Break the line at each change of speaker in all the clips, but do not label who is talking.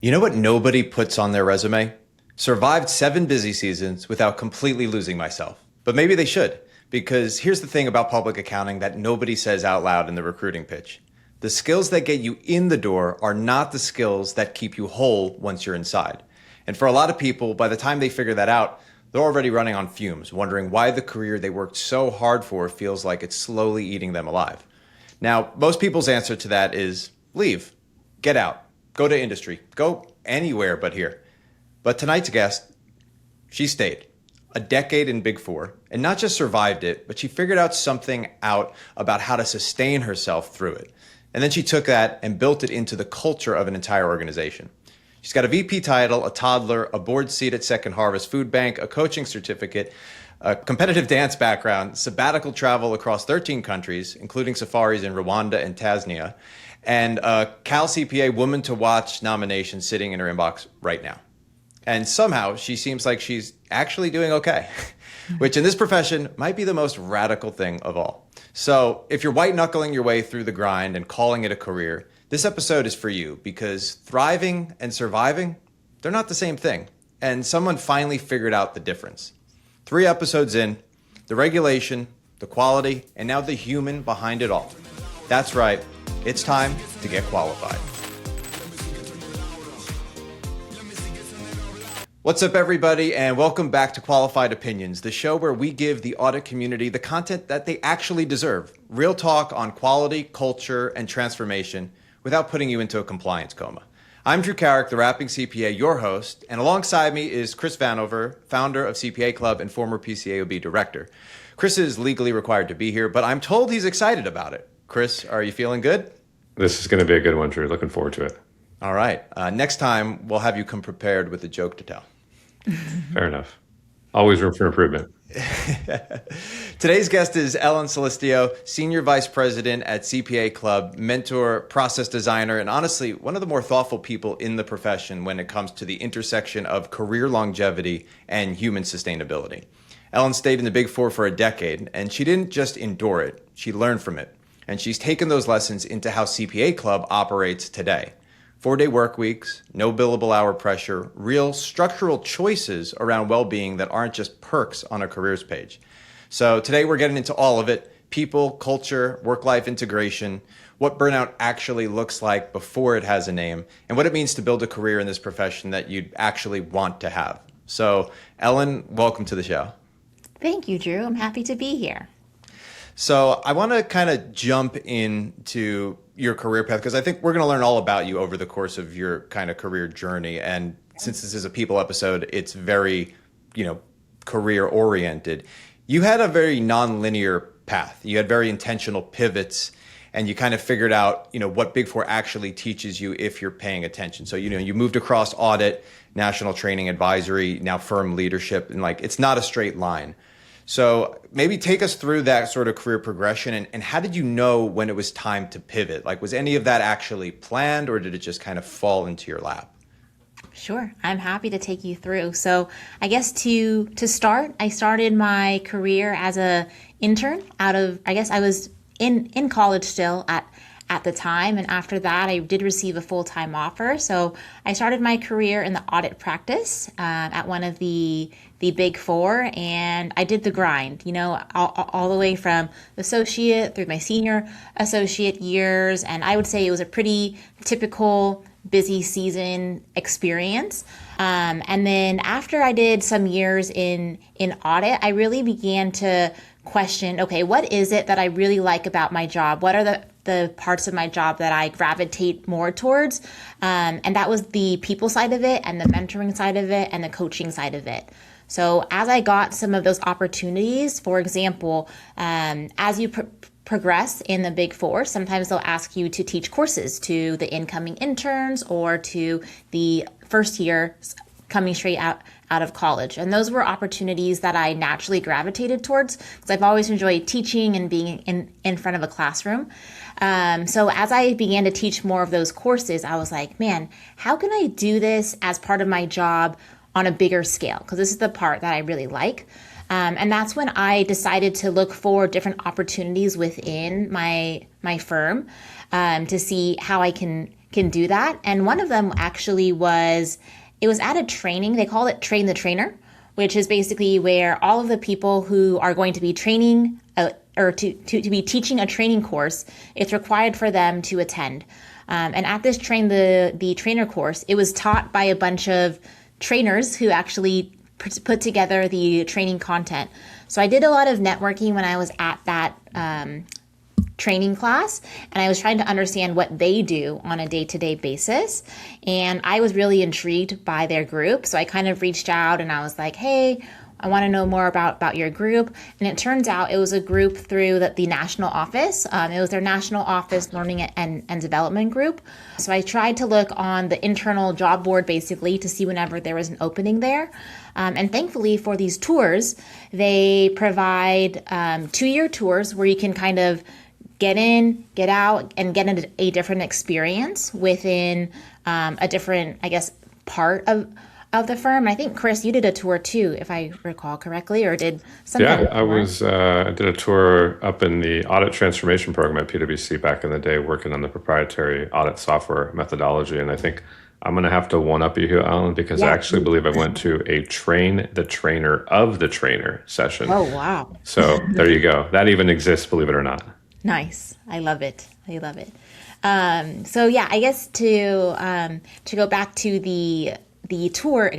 You know what nobody puts on their resume? Survived 7 busy seasons without completely losing myself. But maybe they should, because here's the thing about public accounting that nobody says out loud in the recruiting pitch. The skills that get you in the door are not the skills that keep you whole once you're inside. And for a lot of people, by the time they figure that out, they're already running on fumes, wondering why the career they worked so hard for feels like it's slowly eating them alive. Now, most people's answer to that is leave, get out. Go to industry. Go anywhere but here. But tonight's guest, she stayed a decade in Big Four and not just survived it, but she figured out something out about how to sustain herself through it. And then she took that and built it into the culture of an entire organization. She's got a VP title, a toddler, a board seat at Second Harvest Food Bank, a coaching certificate, a competitive dance background, sabbatical travel across 13 countries, including safaris in Rwanda and Tanzania, and a Cal CPA Woman to Watch nomination sitting in her inbox right now. And somehow she seems like she's actually doing okay, which in this profession might be the most radical thing of all. So if you're white knuckling your way through the grind and calling it a career, this episode is for you because thriving and surviving, they're not the same thing. And someone finally figured out the difference. 3 episodes in, the regulation, the quality, and now the human behind it all. That's right. It's time to get qualified. What's up, everybody, and welcome back to Qualified Opinions, the show where we give the audit community the content that they actually deserve. Real talk on quality, culture, and transformation without putting you into a compliance coma. I'm Drew Carrick, the Rapping CPA, your host, and alongside me is Chris Vanover, founder of CPA Club and former PCAOB director. Chris is legally required to be here, but I'm told he's excited about it. Chris, are you feeling good?
This is going to be a good one, Drew. Looking forward to it.
All right. Next time, we'll have you come prepared with a joke to tell.
Fair enough. Always room for improvement.
Today's guest is Ellen Sulistio, Senior Vice President at CPA Club, mentor, process designer, and honestly, one of the more thoughtful people in the profession when it comes to the intersection of career longevity and human sustainability. Ellen stayed in the Big Four for a decade, and she didn't just endure it, she learned from it. And she's taken those lessons into how CPA Club operates today. 4-day work weeks, no billable hour pressure, real structural choices around well-being that aren't just perks on a careers page. So today we're getting into all of it: people, culture, work-life integration, what burnout actually looks like before it has a name, and what it means to build a career in this profession that you'd actually want to have. So Ellen, welcome to the show.
Thank you, Drew. I'm happy to be here.
So I want to kind of jump into your career path because I think we're going to learn all about you over the course of your kind of career journey. And since this is a people episode, it's very, career oriented. You had a very non-linear path. You had very intentional pivots, and you kind of figured out, what Big Four actually teaches you if you're paying attention. So, you moved across audit, national training advisory, now firm leadership, and it's not a straight line. So maybe take us through that sort of career progression and how did you know when it was time to pivot? Was any of that actually planned or did it just kind of fall into your lap?
Sure. I'm happy to take you through. So I guess to start, I started my career as a intern I was in college still at the time. And after that, I did receive a full-time offer. So I started my career in the audit practice at one of the Big Four, and I did the grind, all the way from associate through my senior associate years. And I would say it was a pretty typical busy season experience. And then after I did some years in audit, I really began to question, okay, what is it that I really like about my job? What are the parts of my job that I gravitate more towards? And that was the people side of it and the mentoring side of it and the coaching side of it. So as I got some of those opportunities, for example, as you progress in the Big Four, sometimes they'll ask you to teach courses to the incoming interns or to the first year coming straight out of college. And those were opportunities that I naturally gravitated towards because I've always enjoyed teaching and being in front of a classroom. So as I began to teach more of those courses, I was like, man, how can I do this as part of my job on a bigger scale? Because this is the part that I really like. And that's when I decided to look for different opportunities within my firm to see how I can can do that. And one of them actually it was at a training. They call it Train the Trainer, which is basically where all of the people who are going to be training or to be teaching a training course, it's required for them to attend. And at this the trainer course, it was taught by a bunch of trainers who actually put together the training content. So I did a lot of networking when I was at that training class, and I was trying to understand what they do on a day-to-day basis. And I was really intrigued by their group. So I kind of reached out and I was like, hey, I want to know more about your group. And it turns out it was a group through the national office. It was their national office learning and development group. So I tried to look on the internal job board basically to see whenever there was an opening there. And thankfully for these tours, they provide 2-year tours where you can kind of get in, get out, and get a different experience within a different, I guess, part of the firm. I think, Chris, you did a tour too, if I recall correctly, or did something?
Yeah, I did a tour up in the audit transformation program at PwC back in the day, working on the proprietary audit software methodology. And I think I'm going to have to one up you here, Ellen, because I actually believe I went to a train the trainer of the trainer session.
Oh, wow.
So there you go. That even exists, believe it or not.
Nice. I love it. So yeah, I guess to go back to the tour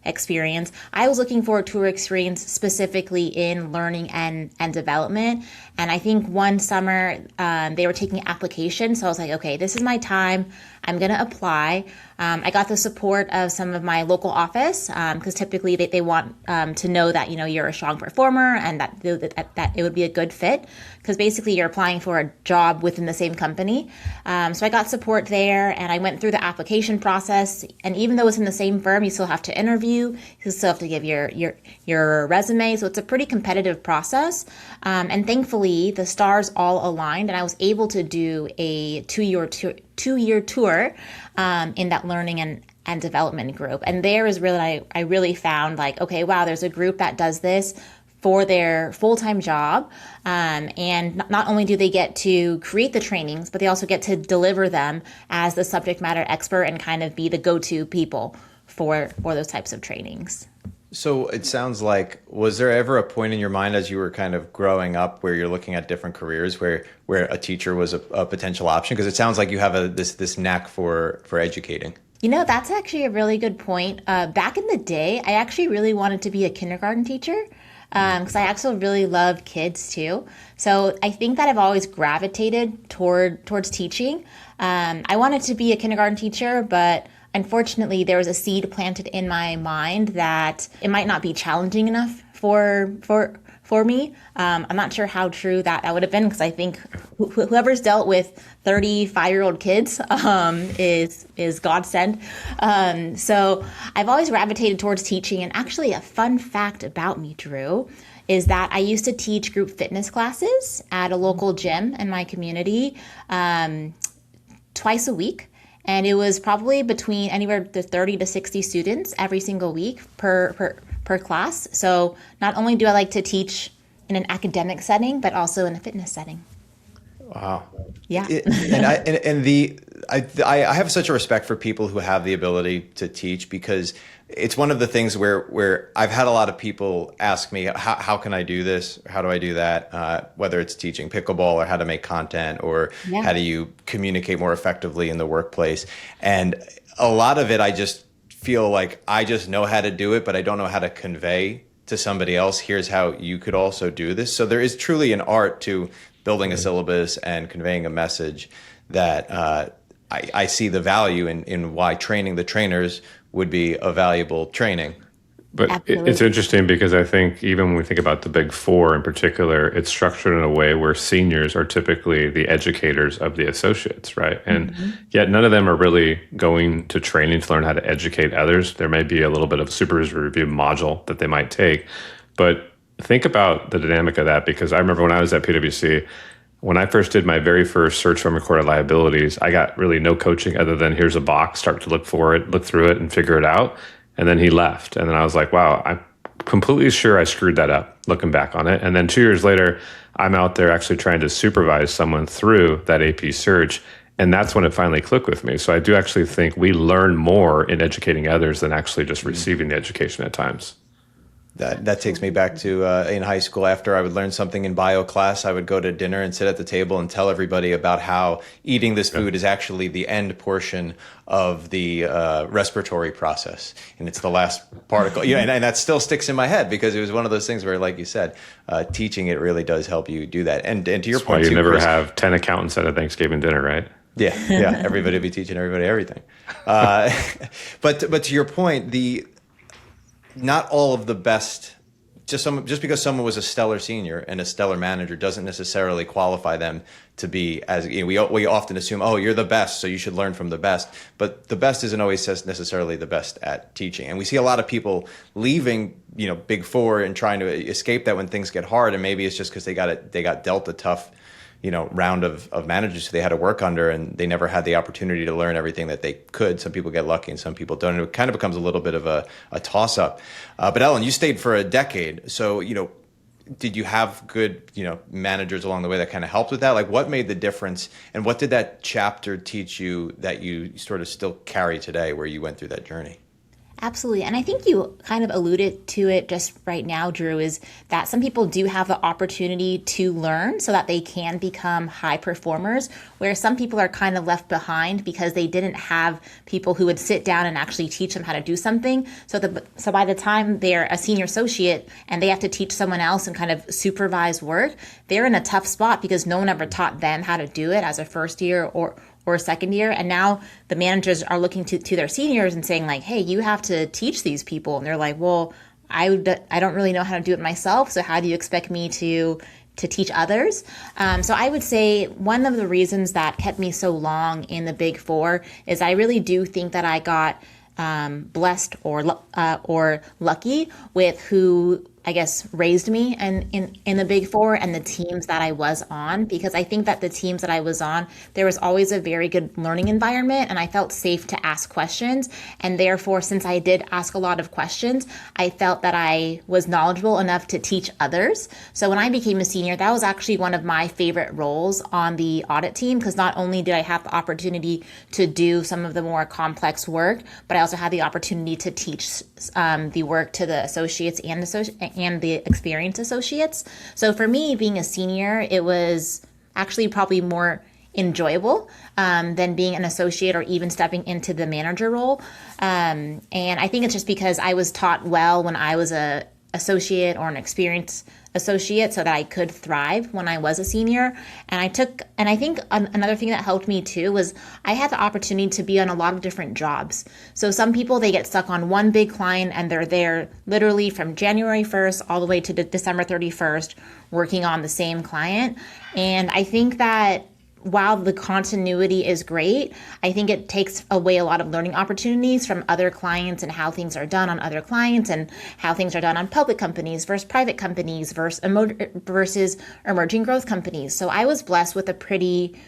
experience, I was looking for a tour experience specifically in learning and development. And I think one summer they were taking applications. So I was like, okay, this is my time. I'm going to apply. I got the support of some of my local office because typically they want to know that, you're a strong performer and that it would be a good fit, because basically you're applying for a job within the same company. So I got support there, and I went through the application process. And even though it's in the same firm, you still have to interview. You still have to give your resume. So it's a pretty competitive process. And thankfully, the stars all aligned, and I was able to do a two-year tour in that learning and development group. And there is really, I really found like, okay, wow, there's a group that does this for their full-time job. And not only do they get to create the trainings, but they also get to deliver them as the subject matter expert and kind of be the go-to people for those types of trainings.
So it sounds like, was there ever a point in your mind as you were kind of growing up where you're looking at different careers where a teacher was a potential option? Because it sounds like you have this knack for educating.
That's actually a really good point. Back in the day, I actually really wanted to be a kindergarten teacher because I actually really love kids too. So I think that I've always gravitated towards teaching. I wanted to be a kindergarten teacher, but unfortunately, there was a seed planted in my mind that it might not be challenging enough for me. I'm not sure how true that would have been, because I think whoever's dealt with 35-year-old kids is godsend. So I've always gravitated towards teaching. And actually, a fun fact about me, Drew, is that I used to teach group fitness classes at a local gym in my community twice a week. And it was probably between anywhere to 30 to 60 students every single week per class. So not only do I like to teach in an academic setting, but also in a fitness setting.
Wow.
Yeah.
I have such a respect for people who have the ability to teach, because it's one of the things where I've had a lot of people ask me, how can I do this? How do I do that? Whether it's teaching pickleball or how to make content or how do you communicate more effectively in the workplace? And a lot of it, I just feel like I just know how to do it, but I don't know how to convey to somebody else, here's how you could also do this. So there is truly an art to building a syllabus and conveying a message that I see the value in why training the trainers would be a valuable training.
But it's interesting because I think even when we think about the Big Four in particular, it's structured in a way where seniors are typically the educators of the associates, right? And yet none of them are really going to training to learn how to educate others. There may be a little bit of supervisory review module that they might take, but think about the dynamic of that, because I remember when I was at PwC, when I first did my very first search for recorded liabilities, I got really no coaching other than here's a box, start to look for it, look through it and figure it out. And then he left. And then I was like, wow, I'm completely sure I screwed that up looking back on it. And then 2 years later, I'm out there actually trying to supervise someone through that AP search. And that's when it finally clicked with me. So I do actually think we learn more in educating others than actually just receiving the education at times.
That takes me back to in high school. After I would learn something in bio class, I would go to dinner and sit at the table and tell everybody about how eating this food is actually the end portion of the respiratory process, and it's the last particle. And that still sticks in my head because it was one of those things where, like you said, teaching it really does help you do that. And to your point,
you
too,
never
Chris,
have 10 accountants at a Thanksgiving dinner, right?
Yeah. Everybody will be teaching everybody everything. But to your point, not all of the best, just because someone was a stellar senior and a stellar manager doesn't necessarily qualify them to be as, we often assume, oh, you're the best, so you should learn from the best. But the best isn't always necessarily the best at teaching. And we see a lot of people leaving, Big Four and trying to escape that when things get hard. And maybe it's just because they got dealt a tough round of managers who they had to work under, and they never had the opportunity to learn everything that they could. Some people get lucky and some people don't. And it kind of becomes a little bit of a toss-up. But Ellen, you stayed for a decade. So, did you have good, managers along the way that kind of helped with that? Like, what made the difference? And what did that chapter teach you that you sort of still carry today where you went through that journey?
Absolutely. And I think you kind of alluded to it just right now, Drew, is that some people do have the opportunity to learn so that they can become high performers, where some people are kind of left behind because they didn't have people who would sit down and actually teach them how to do something. So by the time they're a senior associate and they have to teach someone else and kind of supervise work, they're in a tough spot because no one ever taught them how to do it as a first year or second year. And now the managers are looking to their seniors and saying like, hey, you have to teach these people. And they're like, well, I don't really know how to do it myself. So how do you expect me to teach others? So I would say one of the reasons that kept me so long in the Big Four is I really do think that I got blessed or lucky with who I guess raised me in the Big Four and the teams that I was on, because I think that the teams that I was on, there was always a very good learning environment and I felt safe to ask questions. And therefore, since I did ask a lot of questions, I felt that I was knowledgeable enough to teach others. So when I became a senior, that was actually one of my favorite roles on the audit team, because not only did I have the opportunity to do some of the more complex work, but I also had the opportunity to teach the work to the associates and the experienced associates. So for me, being a senior, it was actually probably more enjoyable than being an associate or even stepping into the manager role. And I think it's just because I was taught well when I was a associate or an experienced associate so that I could thrive when I was a senior. And I think another thing that helped me too was I had the opportunity to be on a lot of different jobs. So some people, they get stuck on one big client and they're there literally from January 1st all the way to December 31st working on the same client. And I think that while the continuity is great, I think it takes away a lot of learning opportunities from other clients and how things are done on other clients and how things are done on public companies versus private companies versus emerging growth companies. So I was blessed with a pretty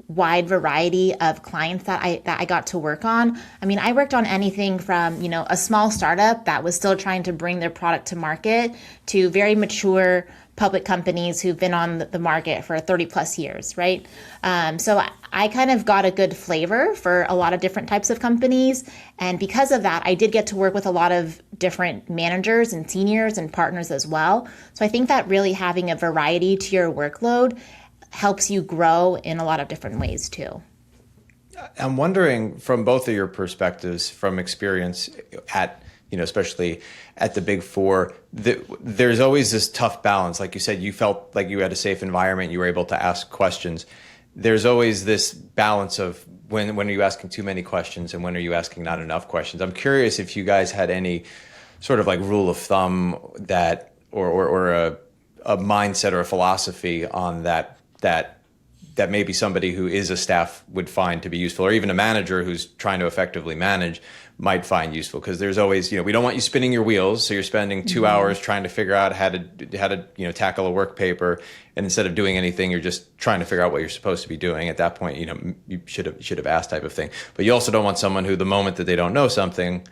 wide variety of clients that I got to work on. I mean, I worked on anything from, a small startup that was still trying to bring their product to market to very mature public companies who've been on the market for 30 plus years, right? So I kind of got a good flavor for a lot of different types of companies. And because of that, I did get to work with a lot of different managers and seniors and partners as well. So I think that really having a variety to your workload helps you grow in a lot of different ways too.
I'm wondering from both of your perspectives, from experience at, especially at the Big Four, there's always this tough balance. Like you said, you felt like you had a safe environment, you were able to ask questions. There's always this balance of when are you asking too many questions and when are you asking not enough questions. I'm curious if you guys had any sort of like rule of thumb that, or a mindset or a philosophy on that maybe somebody who is a staff would find to be useful, or even a manager who's trying to effectively manage might find useful. Because there's always, we don't want you spinning your wheels, so you're spending 2 hours trying to figure out how to tackle a work paper, and instead of doing anything, you're just trying to figure out what you're supposed to be doing. At that point, you should have asked, type of thing. But you also don't want someone who, the moment that they don't know something,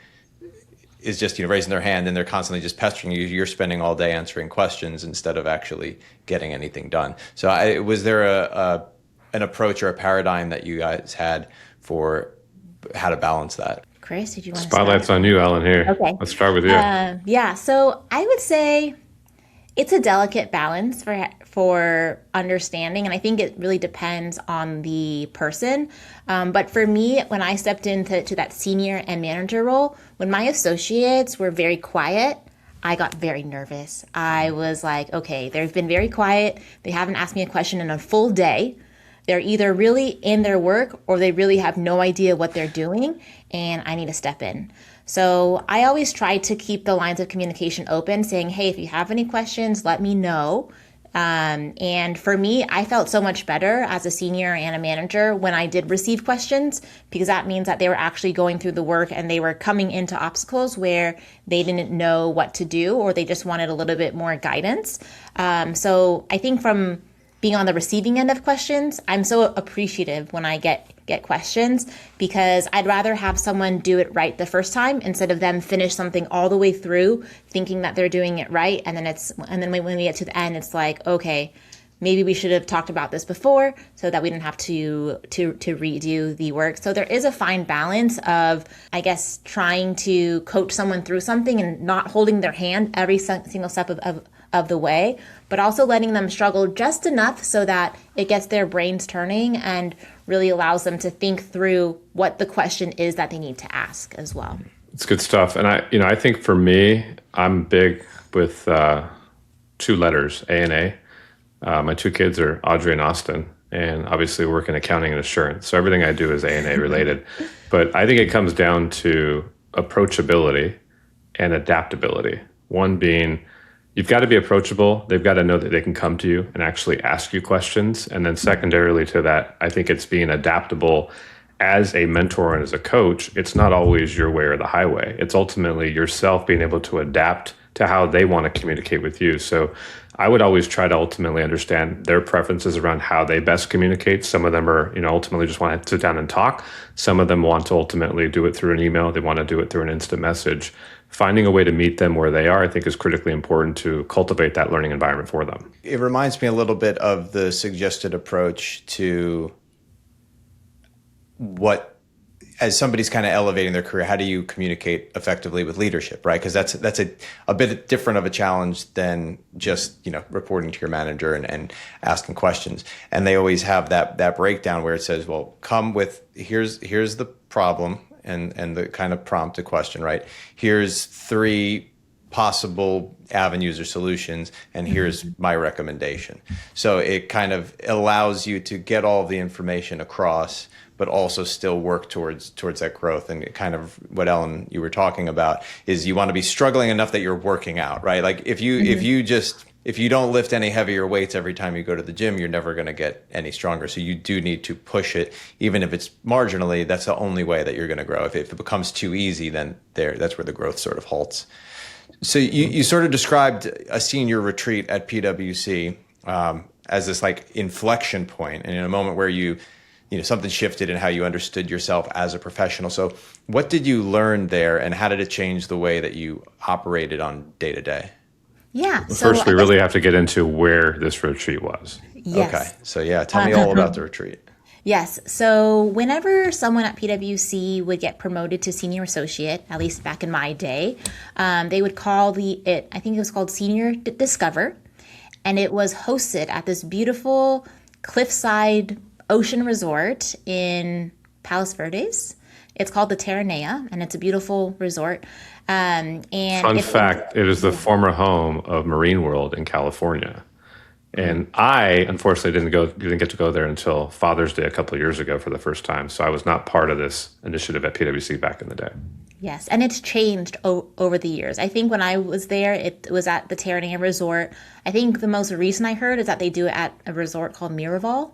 is just raising their hand and they're constantly just pestering you. You're spending all day answering questions instead of actually getting anything done. So was there an approach or a paradigm that you guys had for how to balance that?
Chris, did you want to
Spotlight's
start?
on you, Ellen. Here,
Okay.
let's start with you.
Yeah, so I would say it's a delicate balance for understanding, and I think it really depends on the person. But for me, when I stepped into that senior and manager role, when my associates were very quiet, I got very nervous. I was like, okay, they've been very quiet. They haven't asked me a question in a full day. They're either really in their work or they really have no idea what they're doing, and I need to step in. So I always try to keep the lines of communication open, saying, hey, if you have any questions, let me know. And for me, I felt so much better as a senior and a manager when I did receive questions, because that means that they were actually going through the work and they were coming into obstacles where they didn't know what to do, or they just wanted a little bit more guidance. So I think from being on the receiving end of questions, I'm so appreciative when I get questions, because I'd rather have someone do it right the first time instead of them finish something all the way through thinking that they're doing it right, and then when we get to the end, it's like, okay, maybe we should have talked about this before so that we didn't have to redo the work. So there is a fine balance of, I guess, trying to coach someone through something and not holding their hand every single step of the way, but also letting them struggle just enough so that it gets their brains turning and really allows them to think through what the question is that they need to ask as well.
It's good stuff. And I think for me, I'm big with two letters, A and A. My two kids are Audrey and Austin, and obviously work in accounting and assurance. So everything I do is A and A related. But I think it comes down to approachability and adaptability. One being, you've got to be approachable. They've got to know that they can come to you and actually ask you questions. And then secondarily to that, I think it's being adaptable as a mentor and as a coach. It's not always your way or the highway. It's ultimately yourself being able to adapt to how they want to communicate with you. So I would always try to ultimately understand their preferences around how they best communicate. Some of them are, ultimately just want to sit down and talk. Some of them want to ultimately do it through an email. They want to do it through an instant message. Finding a way to meet them where they are, I think, is critically important to cultivate that learning environment for them.
It reminds me a little bit of the suggested approach to what, as somebody's kind of elevating their career, how do you communicate effectively with leadership, right? Because that's a bit different of a challenge than just, reporting to your manager and asking questions. And they always have that breakdown where it says, well, come with, here's the problem, and the kind of prompt a question, right? Here's 3 possible avenues or solutions, and here's my recommendation. So it kind of allows you to get all the information across, but also still work towards that growth. And kind of what, Ellen, you were talking about is you want to be struggling enough that you're working out, right? Like if you don't lift any heavier weights every time you go to the gym, you're never going to get any stronger. So you do need to push it, even if it's marginally. That's the only way that you're going to grow. If it becomes too easy, then that's where the growth sort of halts. So you sort of described a senior retreat at PwC as this like inflection point, and in a moment where something shifted in how you understood yourself as a professional. So what did you learn there, and how did it change the way that you operated on day to day?
Yeah.
First, we really have to get into where this retreat was.
Yes.
Okay. So tell me all about the retreat.
Yes. So whenever someone at PwC would get promoted to senior associate, at least back in my day, they would call I think it was called Senior Discover. And it was hosted at this beautiful cliffside ocean resort in Palos Verdes. It's called the Terranea, and it's a beautiful resort. And
Fun fact, it is the former home of Marine World in California. And I, unfortunately, didn't get to go there until Father's Day a couple of years ago for the first time. So I was not part of this initiative at PwC back in the day.
Yes, and it's changed over the years. I think when I was there, it was at the Terranea Resort. I think the most recent I heard is that they do it at a resort called Miraval.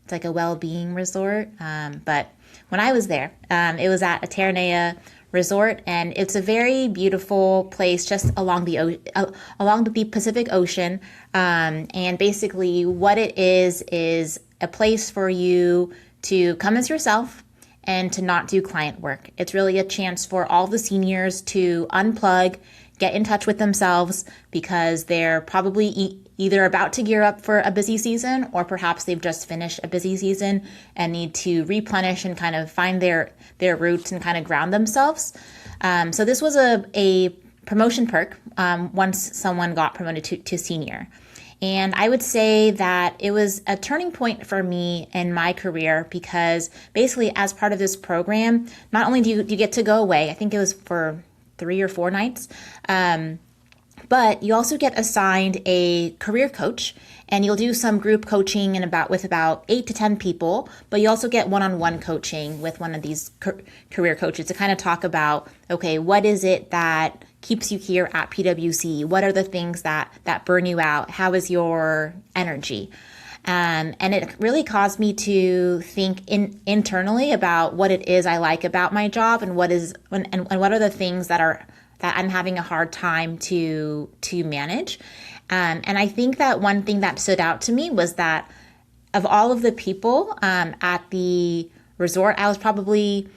It's like a well-being resort. But when I was there, it was at a Terranea Resort, and it's a very beautiful place just along the Pacific Ocean. And basically what it is a place for you to come as yourself and to not do client work. It's really a chance for all the seniors to unplug, get in touch with themselves because they're probably either about to gear up for a busy season, or perhaps they've just finished a busy season and need to replenish and kind of find their roots and kind of ground themselves. So this was a promotion perk once someone got promoted to senior. And I would say that it was a turning point for me in my career because basically as part of this program, not only do you get to go away, I think it was for 3 or 4 nights, but you also get assigned a career coach, and you'll do some group coaching with about 8 to 10 people, but you also get one-on-one coaching with one of these career coaches to kind of talk about, okay, what is it that keeps you here at PwC? What are the things that burn you out? How is your energy? And it really caused me to think internally about what it is I like about my job and what are the things that I'm having a hard time to manage. And I think that one thing that stood out to me was that of all of the people at the resort, I was probably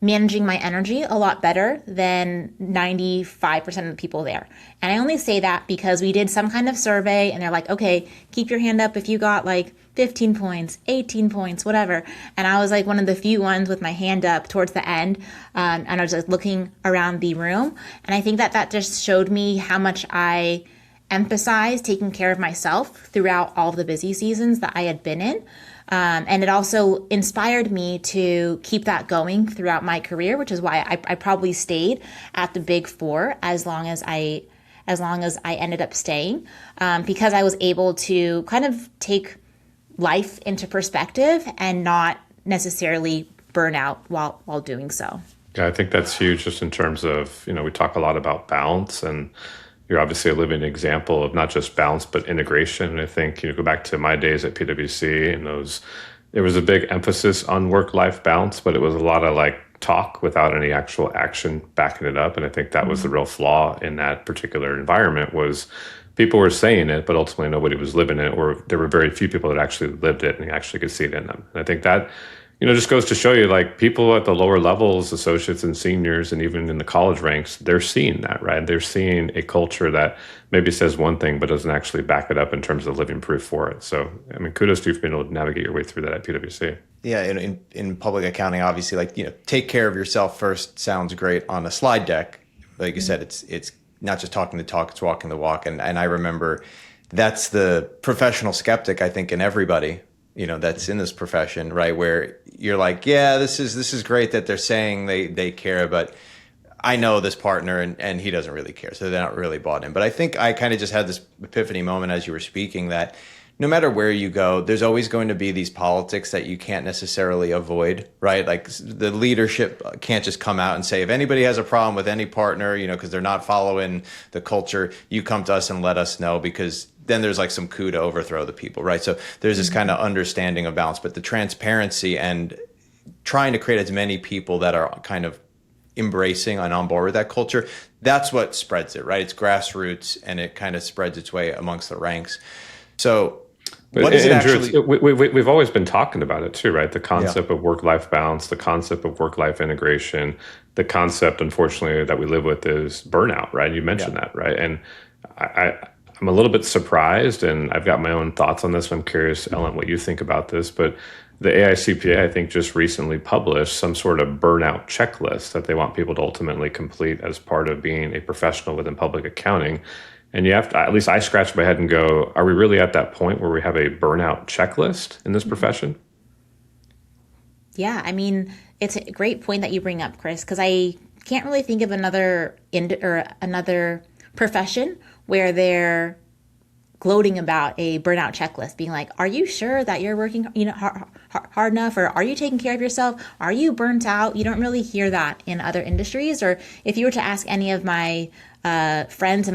managing my energy a lot better than 95% of the people there. And I only say that because we did some kind of survey and they're like, okay, keep your hand up if you got like 15 points, 18 points, whatever. And I was like one of the few ones with my hand up towards the end. And I was just looking around the room. And I think that just showed me how much I emphasized taking care of myself throughout all of the busy seasons that I had been in. And it also inspired me to keep that going throughout my career, which is why I probably stayed at the Big Four as long as I ended up staying, because I was able to kind of take life into perspective and not necessarily burn out while doing so.
Yeah, I think that's huge just in terms of, we talk a lot about balance, and you're obviously a living example of not just balance, but integration. And I think go back to my days at PwC, and there was a big emphasis on work-life balance, but it was a lot of like talk without any actual action backing it up. And I think that was the real flaw in that particular environment, was people were saying it, but ultimately nobody was living it, or there were very few people that actually lived it and actually could see it in them. And I think that just goes to show you, like, people at the lower levels, associates and seniors, and even in the college ranks, they're seeing that, right? They're seeing a culture that maybe says one thing, but doesn't actually back it up in terms of living proof for it. So, kudos to you for being able to navigate your way through that at PwC.
Yeah, in public accounting, obviously, take care of yourself first sounds great on a slide deck. Like you said, it's not just talking the talk, it's walking the walk. And I remember that's the professional skeptic, I think, in everybody, that's in this profession, right? Where you're like, yeah, this is great that they're saying they care, but I know this partner and he doesn't really care. So they're not really bought in. But I think I kind of just had this epiphany moment as you were speaking that no matter where you go, there's always going to be these politics that you can't necessarily avoid, right? Like the leadership can't just come out and say, if anybody has a problem with any partner, because they're not following the culture, you come to us and let us know, because then there's like some coup to overthrow the people, right? So there's this kind of understanding of balance, but the transparency and trying to create as many people that are kind of embracing and on board with that culture, that's what spreads it, right? It's grassroots and it kind of spreads its way amongst the ranks. So what is it actually?
We've always been talking about it too, right? The concept of work-life balance, the concept of work-life integration, the concept, unfortunately, that we live with is burnout, right? You mentioned that, right? And I'm a little bit surprised, and I've got my own thoughts on this. I'm curious, Ellen, what you think about this. But the AICPA, I think, just recently published some sort of burnout checklist that they want people to ultimately complete as part of being a professional within public accounting. And you have to, at least I scratch my head and go, are we really at that point where we have a burnout checklist in this profession?
Yeah, it's a great point that you bring up, Chris, because I can't really think of another profession where they're gloating about a burnout checklist, being like, are you sure that you're working hard enough, or are you taking care of yourself? Are you burnt out? You don't really hear that in other industries. Or if you were to ask any of my friends in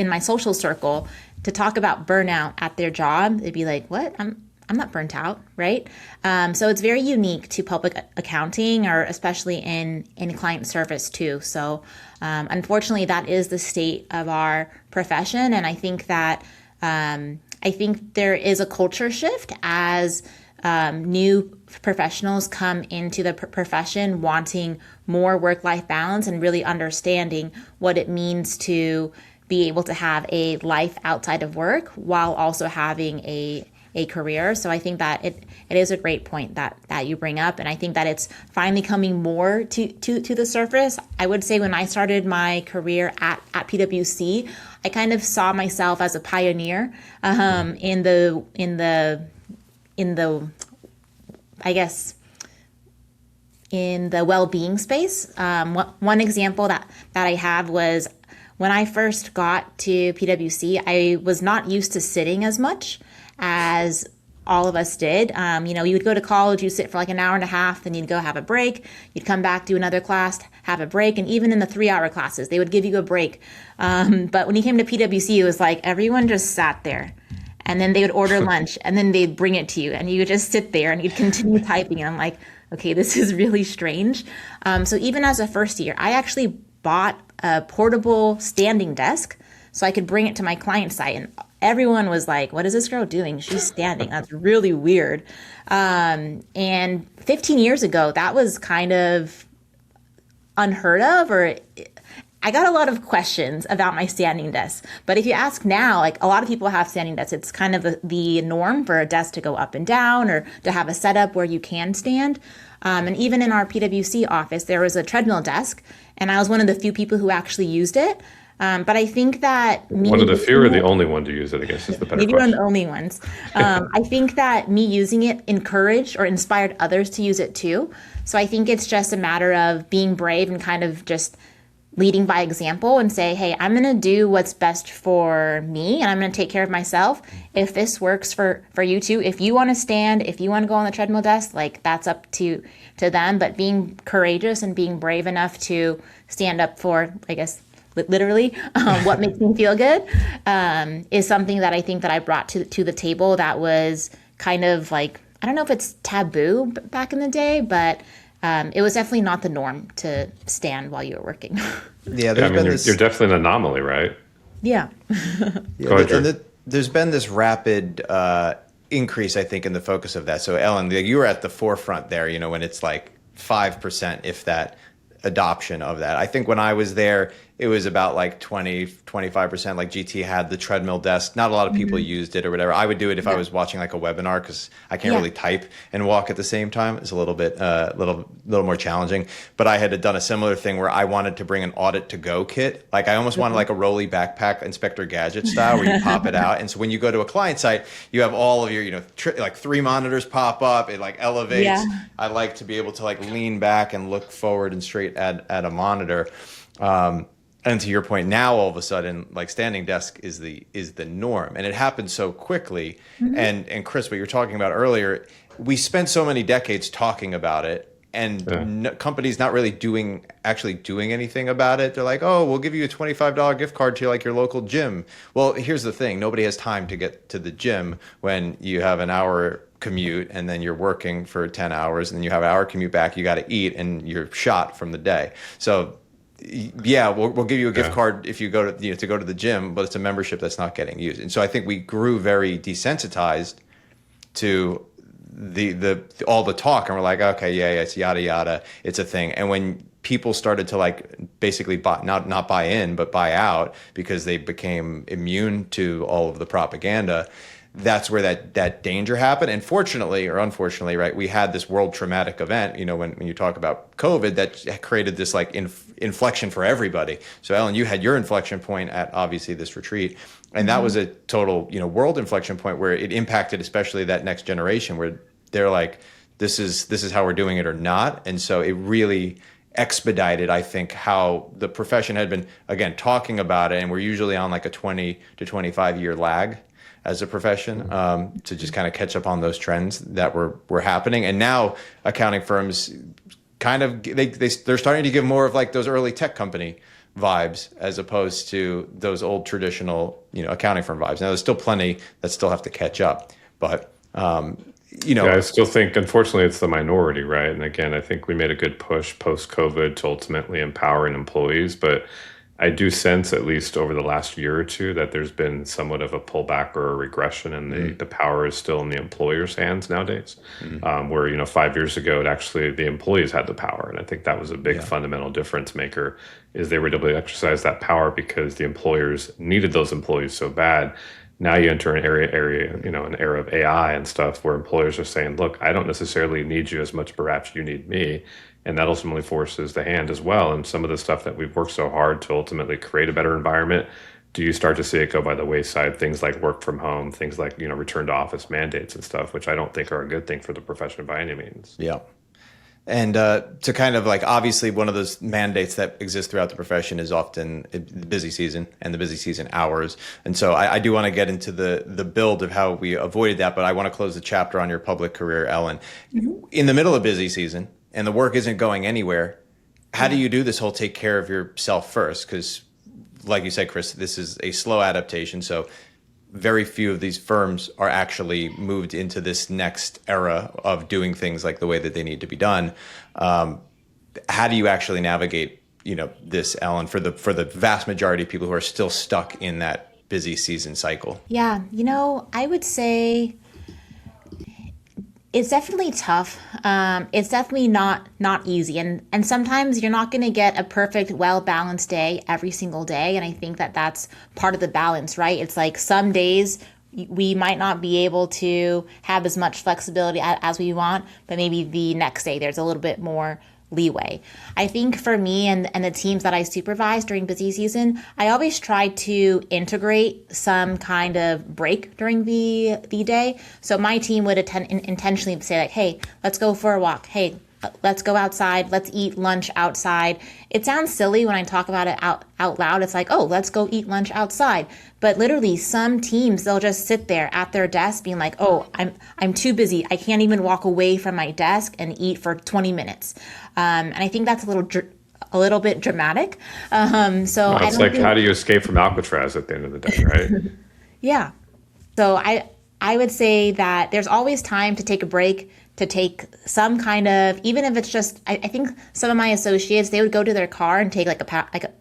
my social circle to talk about burnout at their job, they'd be like, what? I'm not burnt out, right? So it's very unique to public accounting, or especially in client service too. So unfortunately, that is the state of our profession. And I think that there is a culture shift as new professionals come into the profession wanting more work-life balance and really understanding what it means to be able to have a life outside of work while also having a career. So I think that it is a great point that you bring up. And I think that it's finally coming more to the surface. I would say when I started my career at PwC, I kind of saw myself as a pioneer in the I guess in the well-being space. One example that I have was when I first got to PwC, I was not used to sitting as much as all of us did. You would go to college, you'd sit for like an hour and a half, then you'd go have a break. You'd come back, do another class, have a break. And even in the 3-hour classes, they would give you a break. But when you came to PwC, it was like everyone just sat there. And then they would order lunch and then they'd bring it to you and you would just sit there and you'd continue typing. And I'm like, okay, this is really strange. So even as a first year, I actually bought a portable standing desk so I could bring it to my client site. And everyone was like, what is this girl doing? She's standing. That's really weird. And 15 years ago, that was kind of unheard of, or I got a lot of questions about my standing desk. But if you ask now, like a lot of people have standing desks. It's kind of the norm for a desk to go up and down or to have a setup where you can stand. And even in our PwC office, there was a treadmill desk, and I was one of the few people who actually used it. But I think that
one of the few or the only one to use it, I guess, is the better
maybe
question.
one of the only ones. I think that me using it encouraged or inspired others to use it too. So I think it's just a matter of being brave and kind of just leading by example and say, hey, I'm going to do what's best for me and I'm going to take care of myself. If this works for you too, if you want to stand, if you want to go on the treadmill desk, like that's up to them. But being courageous and being brave enough to stand up for, I guess, literally what makes me feel good is something that I think that I brought to the table that was kind of like, I don't know if it's taboo back in the day, but it was definitely not the norm to stand while you were working.
Yeah,
you're definitely an anomaly, right?
Yeah.
Go ahead,
there's been this rapid increase, I think, in the focus of that. So, Ellen, you were at the forefront there, when it's like 5%, if that, adoption of that. I think when I was there, it was about like 20-25%. Like GT had the treadmill desk. Not a lot of people used it or whatever. I would do it if I was watching like a webinar because I can't really type and walk at the same time. It's a little bit, little more challenging. But I had done a similar thing where I wanted to bring an audit to go kit. Like I almost wanted like a rolly backpack, Inspector Gadget style, where you pop it out. And so when you go to a client site, you have all of your, like 3 monitors pop up. It like elevates. Yeah. I like to be able to like lean back and look forward and straight at a monitor. And to your point, now all of a sudden, like standing desk is the norm, and it happened so quickly. And Chris, what you were talking about earlier, we spent so many decades talking about it, and companies not really actually doing anything about it. They're like, oh, we'll give you a $25 gift card to like your local gym. Well, here's the thing: nobody has time to get to the gym when you have an hour commute, and then you're working for 10 hours, and then you have an hour commute back. You got to eat, and you're shot from the day. So. Yeah, we'll give you a gift card if you go to to go to the gym, but it's a membership that's not getting used. And so I think we grew very desensitized to the all the talk, and we're like, okay, yeah, it's yada yada, it's a thing. And when people started to like basically not buy in, but buy out because they became immune to all of the propaganda, that's where that danger happened. And fortunately or unfortunately, right, we had this world traumatic event, when you talk about COVID, that created this like inflection for everybody. So Ellen, you had your inflection point at obviously this retreat, and that was a total, world inflection point where it impacted especially that next generation where they're like, this is how we're doing it or not. And so it really expedited, I think, how the profession had been, again, talking about it. And we're usually on like a 20 to 25 year lag as a profession to just kind of catch up on those trends that were happening. And now accounting firms kind of, they're starting to give more of like those early tech company vibes as opposed to those old traditional, accounting firm vibes. Now there's still plenty that still have to catch up, but I still think, unfortunately, it's the minority, right? And again, I think we made a good push post-COVID to ultimately empowering employees, but
I do sense, at least over the last year or two, that there's been somewhat of a pullback or a regression, and the power is still in the employer's hands nowadays. Where 5 years ago, it actually the employees had the power, and I think that was a big fundamental difference maker. Is they were able to exercise that power because the employers needed those employees so bad. Now you enter an an era of AI and stuff where employers are saying, look, I don't necessarily need you as much, perhaps you need me. And that ultimately forces the hand as well. And some of the stuff that we've worked so hard to ultimately create a better environment, do you start to see it go by the wayside? Things like work from home, things like, return to office mandates and stuff, which I don't think are a good thing for the profession by any means.
Yeah. And to kind of like, obviously, one of those mandates that exist throughout the profession is often the busy season and the busy season hours. And so I do want to get into the build of how we avoided that, but I want to close the chapter on your public career, Ellen. In the middle of busy season and the work isn't going anywhere, how do you do this whole take care of yourself first? Because like you said, Chris, this is a slow adaptation. So very few of these firms are actually moved into this next era of doing things like the way that they need to be done. How do you actually navigate, this, Ellen, for the vast majority of people who are still stuck in that busy season cycle?
Yeah, I would say it's definitely tough. It's definitely not easy. And sometimes you're not going to get a perfect, well-balanced day every single day. And I think that that's part of the balance, right? It's like some days we might not be able to have as much flexibility as we want, but maybe the next day there's a little bit more leeway. I think for me and the teams that I supervise during busy season, I always try to integrate some kind of break during the day. So my team would intentionally say like, hey, let's go for a walk. Hey, let's go outside. Let's eat lunch outside. It sounds silly when I talk about it out loud. It's like, oh, let's go eat lunch outside. But literally some teams, they'll just sit there at their desk being like, oh, I'm too busy. I can't even walk away from my desk and eat for 20 minutes. And I think that's a little bit dramatic.
It's like, how do you escape from Alcatraz at the end of the day, right?
Yeah. So I would say that there's always time to take a break, to take some kind of, even if it's just, I think some of my associates, they would go to their car and take like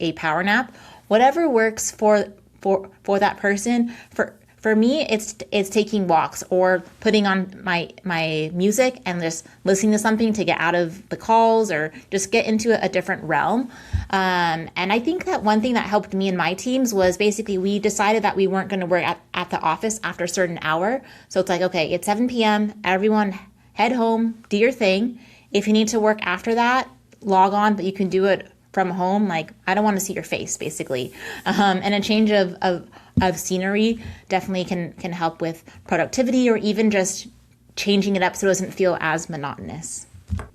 a power nap, whatever works for that person. For me, it's taking walks or putting on my music and just listening to something to get out of the calls or just get into a different realm. And I think that one thing that helped me and my teams was basically we decided that we weren't going to work at the office after a certain hour. So it's like, okay, it's 7 p.m. Everyone head home, do your thing. If you need to work after that, log on, but you can do it from home. Like, I don't want to see your face, basically. And a change of scenery definitely can help with productivity or even just changing it up so it doesn't feel as monotonous.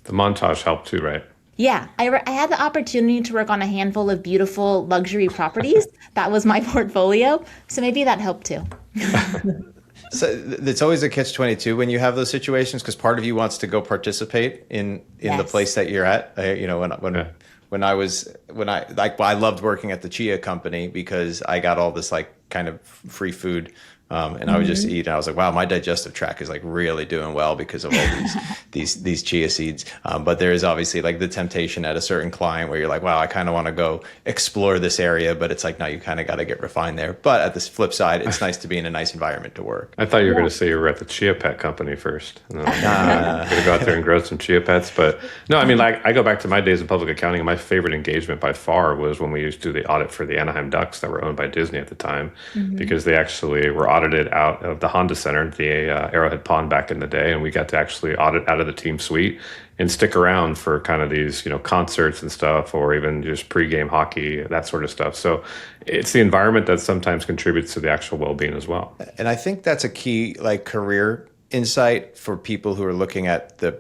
The montage helped too, right?
Yeah, I had the opportunity to work on a handful of beautiful luxury properties. That was my portfolio. So maybe that helped too.
So it's always a catch-22 when you have those situations, because part of you wants to go participate in the place that you're at. I loved working at the Chia company because I got all this like kind of free food. And I would just eat, and I was like, wow, my digestive tract is like really doing well because of all these chia seeds. But there is obviously like the temptation at a certain client where you're like, wow, I kind of want to go explore this area, but it's like, no, you kind of got to get refined there. But at the flip side, it's nice to be in a nice environment to work.
I thought you were going to say you were at the Chia Pet company first. No, going to go out there and grow some Chia Pets. But no, I mean, like I go back to my days in public accounting, and my favorite engagement by far was when we used to do the audit for the Anaheim Ducks that were owned by Disney at the time, because they actually were audited out of the Honda Center, the Arrowhead Pond back in the day, and we got to actually audit out of the team suite and stick around for kind of these, concerts and stuff, or even just pregame hockey, that sort of stuff. So it's the environment that sometimes contributes to the actual well-being as well.
And I think that's a key like career insight for people who are looking at the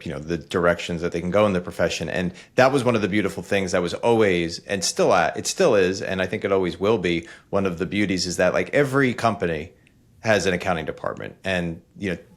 directions that they can go in the profession. And that was one of the beautiful things that was always and it still is, and I think it always will be, one of the beauties is that like every company has an accounting department. And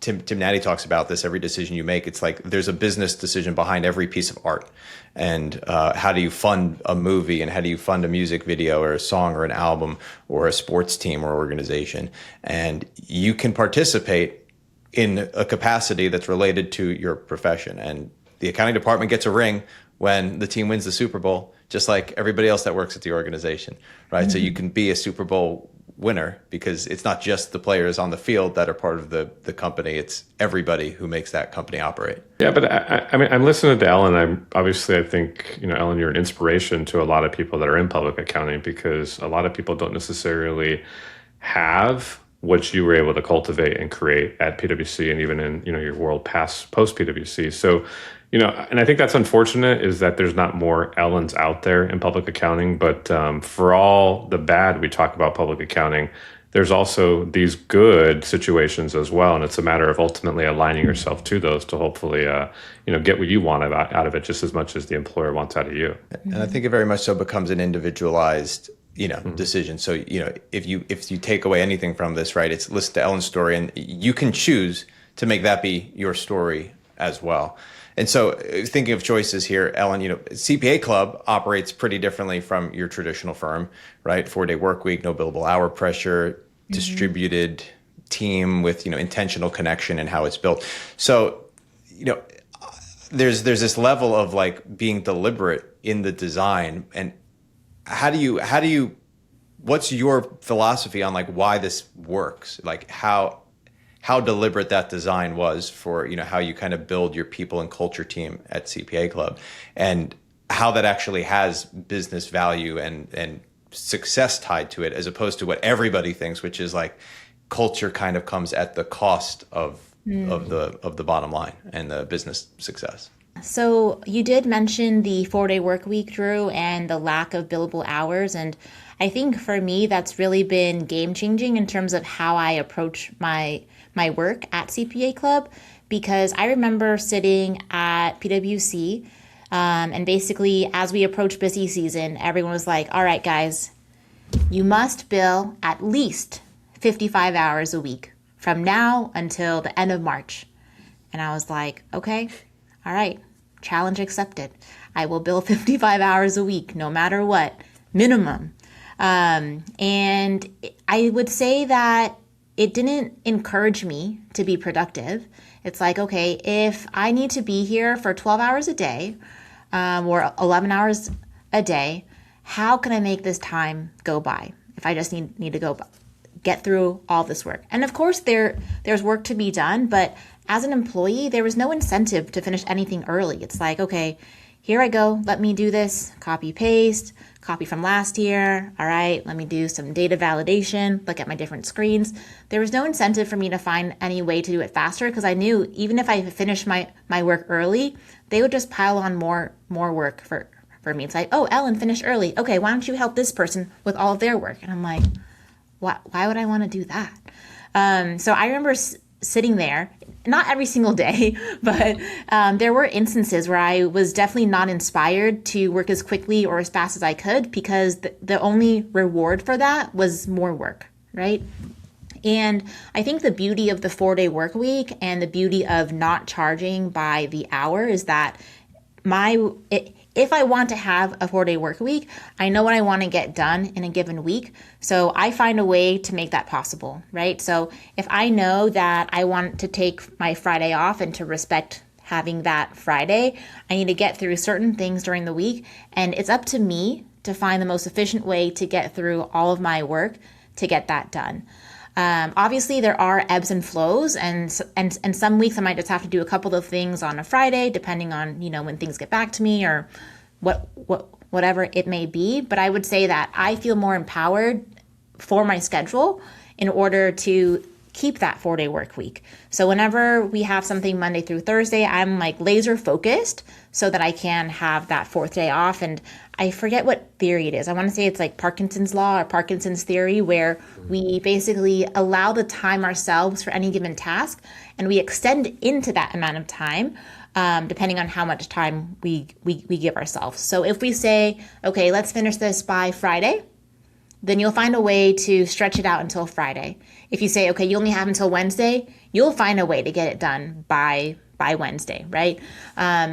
Tim Natty talks about this. Every decision you make, it's like there's a business decision behind every piece of art. And how do you fund a movie, and how do you fund a music video or a song or an album or a sports team or organization? And you can participate in a capacity that's related to your profession. And the accounting department gets a ring when the team wins the Super Bowl. just like everybody else that works at the organization, right? So you can be a Super Bowl winner because it's not just the players on the field that are part of the company. It's everybody who makes that company operate.
Yeah, but I mean, I'm listening to Ellen. I think, Ellen, you're an inspiration to a lot of people that are in public accounting, because a lot of people don't necessarily have what you were able to cultivate and create at PwC, and even in, your world post PwC. So, and I think that's unfortunate, is that there's not more Ellens out there in public accounting. But for all the bad we talk about public accounting, there's also these good situations as well. And it's a matter of ultimately aligning yourself to those to hopefully, get what you want out of it just as much as the employer wants out of you.
And I think it very much so becomes an individualized decision. So, if you take away anything from this, right, it's listen to Ellen's story, and you can choose to make that be your story as well. And so thinking of choices here, Ellen, CPA Club operates pretty differently from your traditional firm, right? 4-day work week, no billable hour pressure, distributed team with, intentional connection and how it's built. So, there's this level of like being deliberate in the design. And how do you what's your philosophy on like why this works? Like how deliberate that design was for, how you kind of build your people and culture team at CPA Club, and how that actually has business value and success tied to it, as opposed to what everybody thinks, which is like culture kind of comes at the cost of the bottom line and the business success.
So you did mention the 4-day work week, Drew, and the lack of billable hours. And I think for me, that's really been game changing in terms of how I approach my work at CPA Club, because I remember sitting at PwC and basically as we approached busy season, everyone was like, all right, guys, you must bill at least 55 hours a week from now until the end of March. And I was like, okay, all right, challenge accepted. I will bill 55 hours a week, no matter what, minimum. And I would say that it didn't encourage me to be productive. It's like, okay, if I need to be here for 12 hours a day or 11 hours a day, how can I make this time go by if I just need to go get through all this work? And of course, there's work to be done, but as an employee, there was no incentive to finish anything early. It's like, okay, here I go. Let me do this. Copy, paste, copy from last year. All right, let me do some data validation, look at my different screens. There was no incentive for me to find any way to do it faster, because I knew even if I finished my work early, they would just pile on more work for me. It's like, oh, Ellen finished early. Okay, why don't you help this person with all of their work? And I'm like, why would I want to do that? So I remember sitting there, not every single day, but there were instances where I was definitely not inspired to work as quickly or as fast as I could, because the only reward for that was more work, right? And I think the beauty of the 4-day work week and the beauty of not charging by the hour is that if I want to have a 4-day work week, I know what I want to get done in a given week. So I find a way to make that possible, right? So if I know that I want to take my Friday off and to respect having that Friday, I need to get through certain things during the week. And it's up to me to find the most efficient way to get through all of my work to get that done. Obviously, there are ebbs and flows, and some weeks I might just have to do a couple of things on a Friday, depending on when things get back to me or whatever it may be. But I would say that I feel more empowered for my schedule in order to keep that 4-day work week. So whenever we have something Monday through Thursday, I'm like laser focused so that I can have that 4th day off. And I forget what theory it is. I want to say it's like Parkinson's law or Parkinson's theory, where we basically allow the time ourselves for any given task, and we extend into that amount of time, depending on how much time we give ourselves. So if we say, okay, let's finish this by Friday, then you'll find a way to stretch it out until Friday. If you say, okay, you only have until Wednesday, you'll find a way to get it done by Wednesday, right?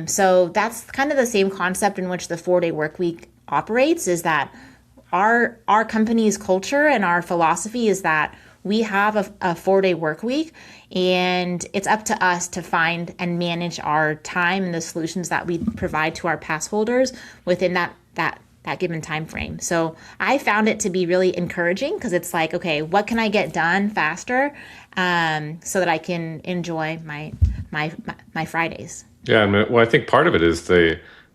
So that's kind of the same concept in which the 4-day work week operates, is that our company's culture and our philosophy is that we have a 4-day work week, and it's up to us to find and manage our time and the solutions that we provide to our pass holders within that given time frame. So I found it to be really encouraging because it's like, okay, what can I get done faster so that I can enjoy my Fridays?
Yeah, I mean, well, I think part of it is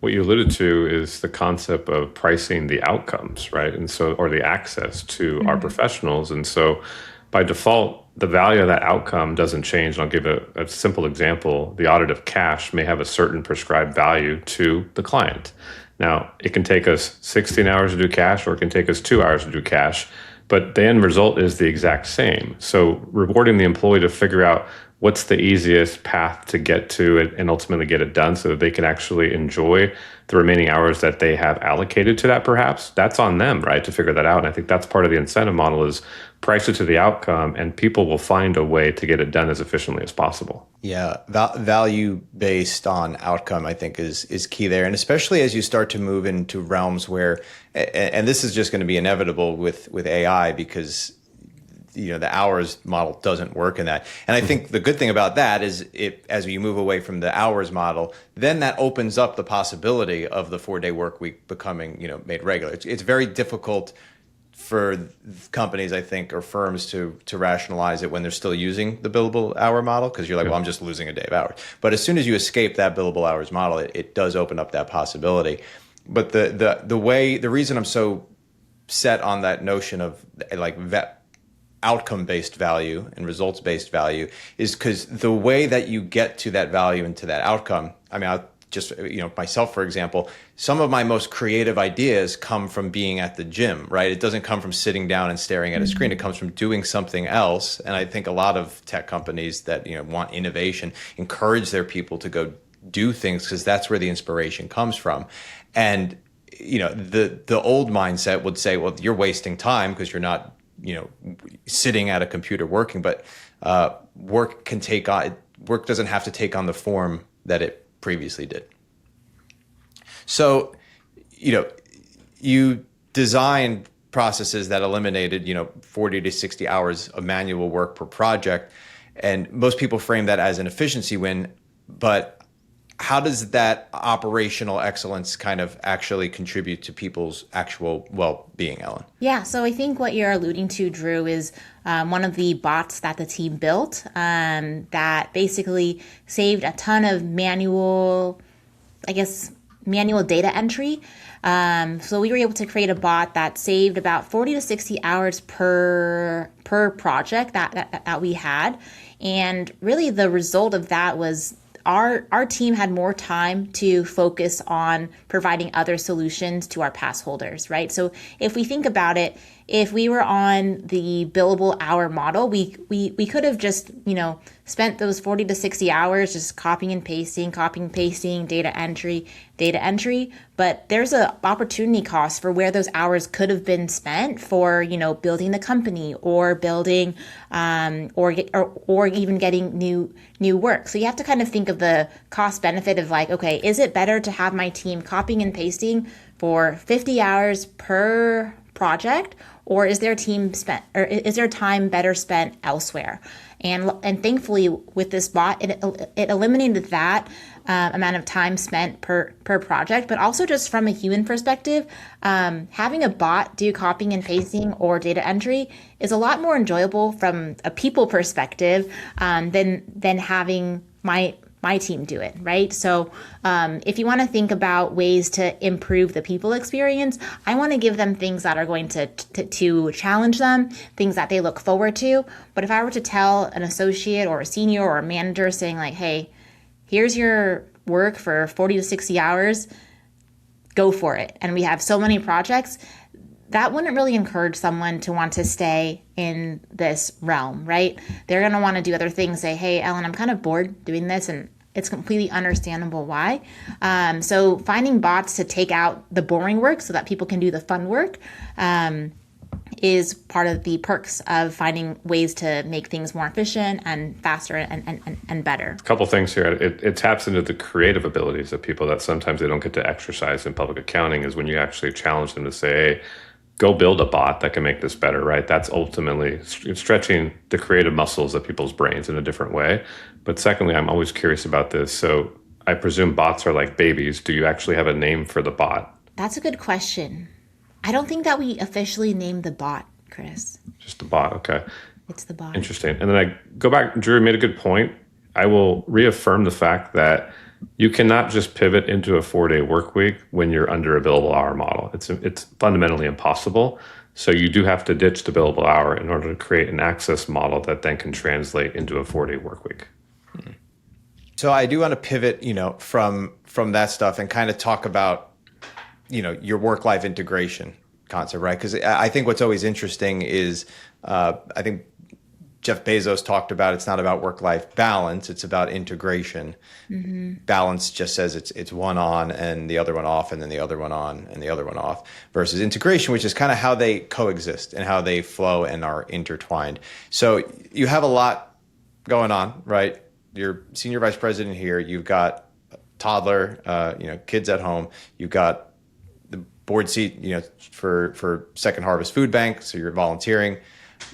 what you alluded to is the concept of pricing the outcomes, right? And so, or the access to our professionals. And so by default, the value of that outcome doesn't change. And I'll give a simple example. The audit of cash may have a certain prescribed value to the client. Now, it can take us 16 hours to do cash, or it can take us 2 hours to do cash, but the end result is the exact same. So rewarding the employee to figure out what's the easiest path to get to it and ultimately get it done so that they can actually enjoy the remaining hours that they have allocated to that, perhaps that's on them, right, to figure that out. And I think that's part of the incentive model is price it to the outcome, and people will find a way to get it done as efficiently as possible.
Yeah, value based on outcome, I think, is key there. And especially as you start to move into realms where, and this is just going to be inevitable with AI, because the hours model doesn't work in that. And I think the good thing about that is as you move away from the hours model, then that opens up the possibility of the 4-day work week becoming, made regular. It's very difficult for companies, I think, or firms to rationalize it when they're still using the billable hour model, because you're like, well, I'm just losing a day of hours. But as soon as you escape that billable hours model, it does open up that possibility. But the reason I'm so set on that notion of like outcome-based value and results-based value is because the way that you get to that value and to that outcome, I mean, I'll just, myself, for example, some of my most creative ideas come from being at the gym, right? It doesn't come from sitting down and staring at a screen. It comes from doing something else. And I think a lot of tech companies that, want innovation encourage their people to go do things because that's where the inspiration comes from. And, the old mindset would say, well, you're wasting time because you're not sitting at a computer working, but work doesn't have to take on the form that it previously did. So, you designed processes that eliminated, 40 to 60 hours of manual work per project, and most people frame that as an efficiency win, but how does that operational excellence kind of actually contribute to people's actual well-being, Ellen?
Yeah, so I think what you're alluding to, Drew, is one of the bots that the team built that basically saved a ton of manual data entry. So we were able to create a bot that saved about 40 to 60 hours per project that we had. And really the result of that was our team had more time to focus on providing other solutions to our pass holders, right? So if we think about it, if we were on the billable hour model, we could have just, spent those 40 to 60 hours just copying and pasting, data entry. But there's an opportunity cost for where those hours could have been spent for, building the company or building or even getting new work. So you have to kind of think of the cost benefit of like, okay, is it better to have my team copying and pasting for 50 hours per project, or is their time better spent elsewhere? And thankfully with this bot, it eliminated that amount of time spent per project, but also just from a human perspective, having a bot do copying and pasting or data entry is a lot more enjoyable from a people perspective than having my team do it, right? So if you want to think about ways to improve the people experience, I want to give them things that are going to challenge them, things that they look forward to. But if I were to tell an associate or a senior or a manager saying like, hey, here's your work for 40 to 60 hours, go for it. And we have so many projects, that wouldn't really encourage someone to want to stay in this realm, right? They're going to want to do other things, say, hey, Ellen, I'm kind of bored doing this, and it's completely understandable why. So finding bots to take out the boring work so that people can do the fun work is part of the perks of finding ways to make things more efficient and faster and better.
A couple things here. It taps into the creative abilities of people that sometimes they don't get to exercise in public accounting, is when you actually challenge them to say, hey, go build a bot that can make this better, right? That's ultimately stretching the creative muscles of people's brains in a different way. But secondly, I'm always curious about this. So I presume bots are like babies. Do you actually have a name for the bot?
That's a good question. I don't think that we officially named the bot, Chris.
Just the bot. Okay.
It's the bot.
Interesting. And then I go back, Drew made a good point. I will reaffirm the fact that you cannot just pivot into a 4-day work week when you're under a billable hour model. It's fundamentally impossible. So you do have to ditch the billable hour in order to create an access model that then can translate into a 4-day work week.
So I do want to pivot, from that stuff and kind of talk about, your work-life integration concept, right? Because I think what's always interesting is, I think Jeff Bezos talked about it's not about work-life balance, it's about integration. Mm-hmm. Balance just says it's one on and the other one off, and then the other one on and the other one off, versus integration, which is kind of how they coexist and how they flow and are intertwined. So you have a lot going on, right? You're senior vice president here. You've got a toddler, kids at home. You've got the board seat, for Second Harvest Food Bank. So you're volunteering.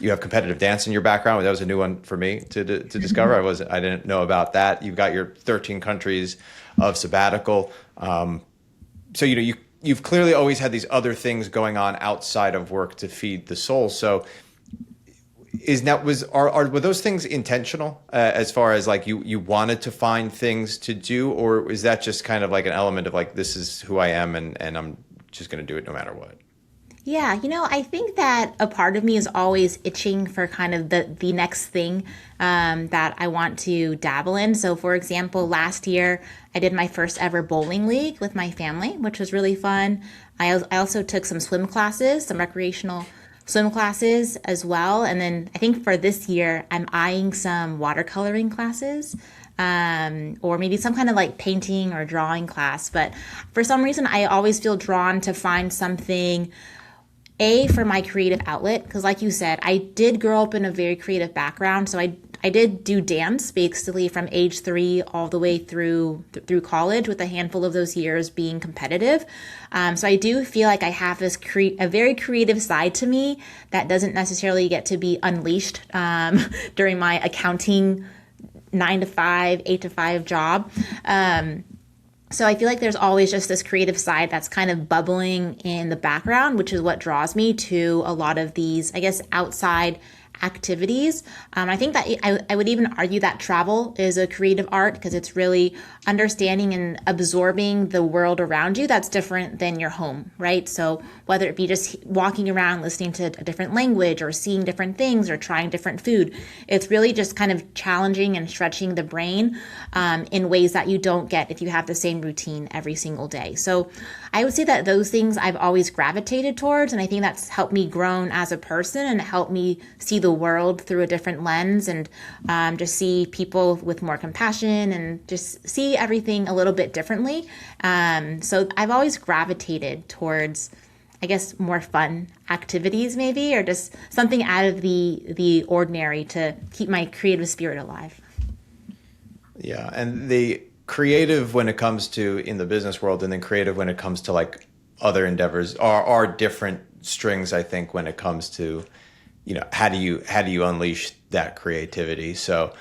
You have competitive dance in your background. That was a new one for me to discover. I didn't know about that. You've got your 13 countries of sabbatical. So you've clearly always had these other things going on outside of work to feed the soul. So were those things intentional, as far as like you wanted to find things to do, or is that just kind of like an element of like, this is who I am and I'm just going to do it no matter what?
Yeah, I think that a part of me is always itching for kind of the next thing that I want to dabble in. So, for example, last year I did my first ever bowling league with my family, which was really fun. I also took some swim classes, some recreational swim classes as well. And then I think for this year, I'm eyeing some watercoloring classes. Or maybe some kind of like painting or drawing class. But for some reason, I always feel drawn to find something for my creative outlet, because like you said, I did grow up in a very creative background. So I did do dance basically from age 3 all the way through college, with a handful of those years being competitive. So I do feel like I have this a very creative side to me that doesn't necessarily get to be unleashed during my accounting 9 to 5, 8 to 5 job. So I feel like there's always just this creative side that's kind of bubbling in the background, which is what draws me to a lot of these, I guess, outside activities. I think that I would even argue that travel is a creative art, because it's really understanding and absorbing the world around you that's different than your home, right? So whether it be just walking around listening to a different language or seeing different things or trying different food, it's really just kind of challenging and stretching the brain in ways that you don't get if you have the same routine every single day. So I would say that those things I've always gravitated towards, and I think that's helped me grow as a person and helped me see the world through a different lens, and just see people with more compassion and just see everything a little bit differently. So I've always gravitated towards, I guess, more fun activities maybe, or just something out of the ordinary to keep my creative spirit alive.
Yeah, and the creative when it comes to in the business world, and then creative when it comes to like other endeavors are different strings, I think, when it comes to, how do you unleash that creativity? So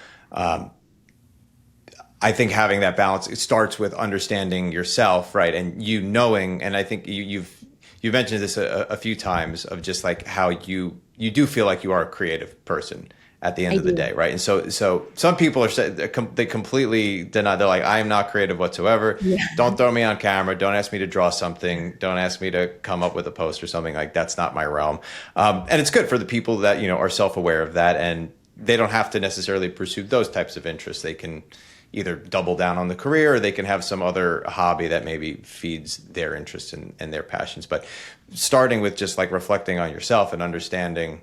I think having that balance, it starts with understanding yourself, right? And you knowing, and I think you've mentioned this a few times, of just like how you do feel like you are a creative person at the end of the day, right? And so some people they completely deny. They're like, I am not creative whatsoever. Yeah. Don't throw me on camera. Don't ask me to draw something. Don't ask me to come up with a post or something. Like, that's not my realm. And it's good for the people that, are self-aware of that, and they don't have to necessarily pursue those types of interests. They can either double down on the career, or they can have some other hobby that maybe feeds their interests and their passions. But starting with just like reflecting on yourself and understanding,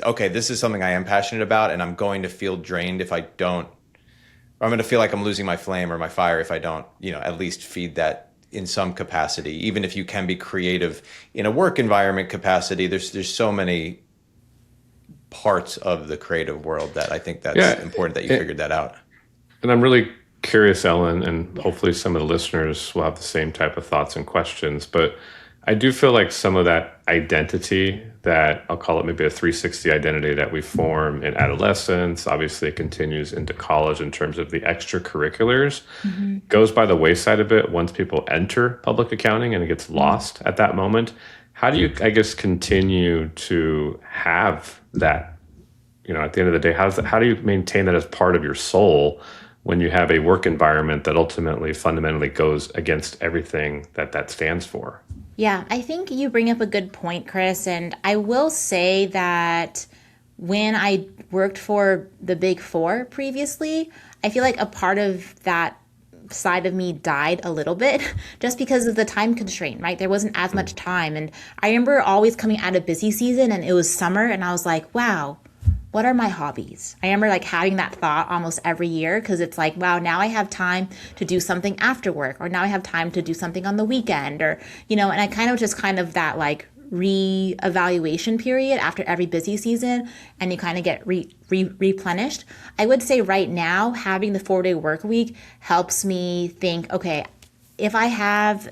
okay, this is something I am passionate about, and I'm going to feel drained if I don't, or I'm going to feel like I'm losing my flame or my fire if I don't, at least feed that in some capacity. Even if you can be creative in a work environment capacity, there's so many parts of the creative world that I think that's important that you figured that out.
And I'm really curious, Ellen, and hopefully some of the listeners will have the same type of thoughts and questions, but I do feel like some of that identity, that I'll call it maybe a 360 identity that we form in adolescence, obviously it continues into college in terms of the extracurriculars, goes by the wayside a bit once people enter public accounting and it gets lost at that moment. How do you, I guess, continue to have that, at the end of the day, how do you maintain that as part of your soul when you have a work environment that ultimately fundamentally goes against everything that stands for?
Yeah, I think you bring up a good point, Chris. And I will say that when I worked for the Big Four previously, I feel like a part of that side of me died a little bit just because of the time constraint, right? There wasn't as much time. And I remember always coming out of busy season and it was summer and I was like, wow, what are my hobbies? I remember like having that thought almost every year because it's like, wow, now I have time to do something after work, or now I have time to do something on the weekend, or, and I kind of that like re-evaluation period after every busy season, and you kind of get replenished. I would say right now, having the 4-day work week helps me think, okay, if I have,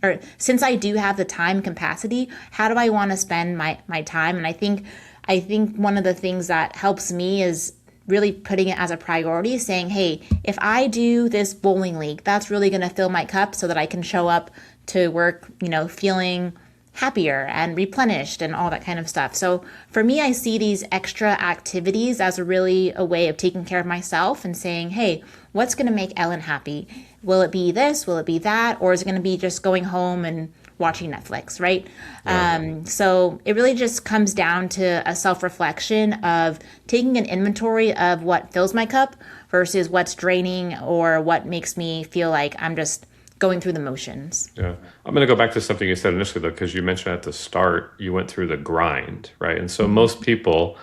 or since I do have the time capacity, how do I want to spend my time? And I think one of the things that helps me is really putting it as a priority, saying, hey, if I do this bowling league, that's really going to fill my cup so that I can show up to work, feeling happier and replenished and all that kind of stuff. So for me, I see these extra activities as a way of taking care of myself and saying, hey, what's going to make Ellen happy? Will it be this? Will it be that? Or is it going to be just going home and watching Netflix, right? Yeah. So it really just comes down to a self-reflection of taking an inventory of what fills my cup versus what's draining or what makes me feel like I'm just going through the motions.
Yeah. I'm going to go back to something you said initially, though, because you mentioned at the start, you went through the grind, right? And so most people,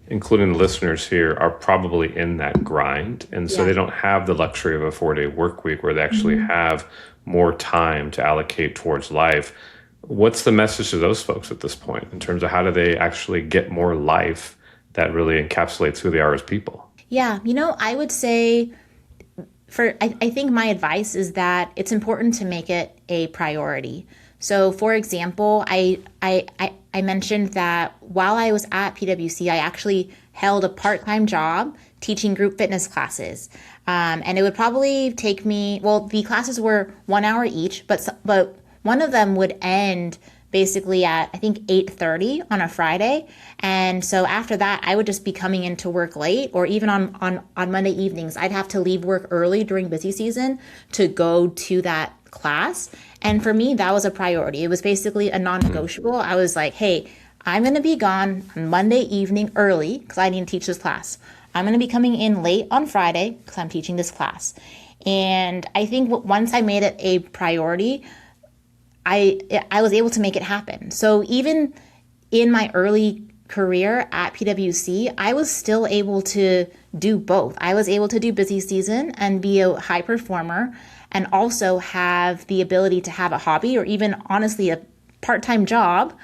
including the listeners here, are probably in that grind. And so they don't have the luxury of a 4-day work week where they actually have more time to allocate towards life. What's the message to those folks at this point in terms of how do they actually get more life that really encapsulates who they are as people?
Yeah, I would say I think my advice is that it's important to make it a priority. So for example, I mentioned that while I was at PwC, I actually held a part-time job teaching group fitness classes. And it would probably take me, the classes were 1 hour each, but one of them would end basically at, I think, 8:30 on a Friday. And so after that, I would just be coming into work late, or even on Monday evenings, I'd have to leave work early during busy season to go to that class. And for me, that was a priority. It was basically a non-negotiable. I was like, hey, I'm going to be gone on Monday evening early because I need to teach this class. I'm going to be coming in late on Friday because I'm teaching this class. And I think once I made it a priority, I was able to make it happen. So even in my early career at PwC, I was still able to do both. I was able to do busy season and be a high performer and also have the ability to have a hobby or even honestly a part-time job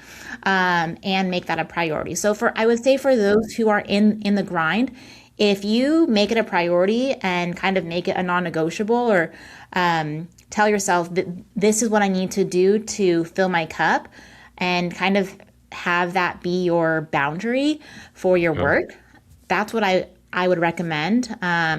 and make that a priority. So I would say for those who are in the grind, if you make it a priority and kind of make it a non-negotiable or tell yourself that this is what I need to do to fill my cup and kind of have that be your boundary for your work, that's what I would recommend